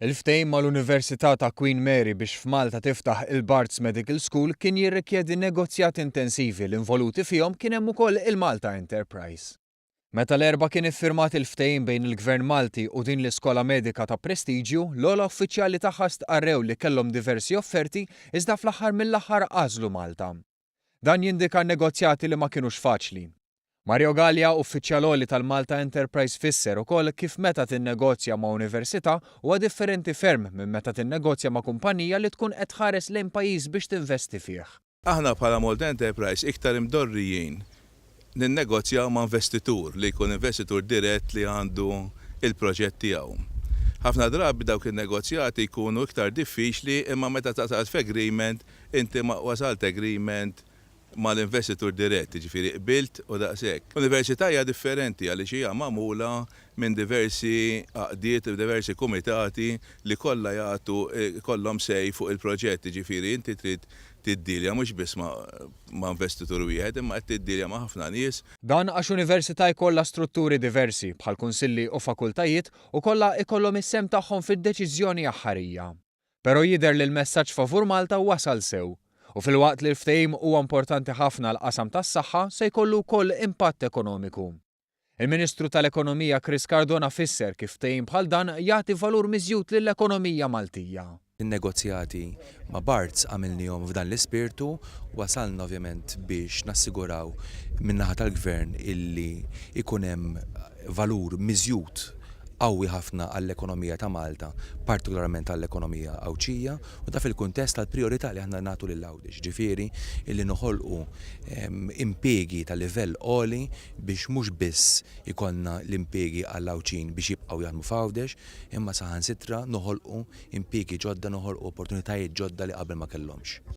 Il-ftehim mal-Università ta' Queen Mary biex f'Malta tiftaħ il-Barts Medical School kien jirrikjedi negozjat intensivi l-involuti fihom kien hemm ukoll il-Malta Enterprise. Meta l-erba kien iffirmat il-ftehim bejn il-Gvern Malti u din l-iskola medika ta' prestiġju, l-ogħla uffiċjali tagħha stqarrew li kellhom diversi offerti iżda fl-aħħar mill-aħħar għażlu Malta. Dan jindika negozjati li ma kinux faċli. Mario Gallia, uffiċjal tal-Malta Enterprise fisser ukoll kif meta tinnegozja ma' università huwa differenti ferm minn meta tinnegozja ma' kumpanija li tkun qed tħares lejn pajjiż biex tinvesti fih. Aħna bħala Malta Enterprise iktar imdorrijin ninnegozja ma' investitur li jkun investitur dirett li għandu il-proġett tiegħu. Ħafna drabi dawk in-negozjati jkunu iktar diffiċli imma meta taqtaq f'agreement inti ma wasalt agreement mal-investitur diretti, ġifiri qbilt u daqshekk. Università hija differenti għaliex hija magħmula minn diversi għaqdiet, diversi kumitati li kollha jagħtu kollhom sej fuq il-proġetti, ġifieri inti trid tiddilja mhux biss ma' investitur wieħed imma qed tiddilja ma' ħafna nies. Dan għax università jkollha strutturi diversi bħal kunsilli u fakultajiet u kollha ikollhom is-sem tagħhom fid-deċiżjoni aħħarija. Però jidher li l-messaġġ favur Malta wasal sew. U fil-waqt li l-ftehim huwa importanti ħafna l-qasam tas-saħħa se jkollu wkoll impatt ekonomiku. Il-Ministru tal-Ekonomija Chris Cardona fisser kif ftehim bħal dan jagħti valur miżjud lill-ekonomija Maltija. In-negozjati ma' Barts għamilnihom f'dan l-ispirtu wasalna ovvjament biex nassiguraw min-naħa tal-Gvern illi ikun hemm valur miżjud qawwi ħafna għall-ekonomija ta' Malta, partikolarment għall-ekonomija Awċija, u da fil-kuntest tal-priorità li aħna nagħtu lil Għawdex, ġifieri illi noħolqu impjiegi ta' livell għoli biex mhux biss ikollna l-impjiegi għall-Awċin biex jibqgħu jaħdmu f'Għawdex, imma saħansitra noħolqu impjiegi ġodda, noħolqu opportunitajiet ġodda li qabel ma kellhomx.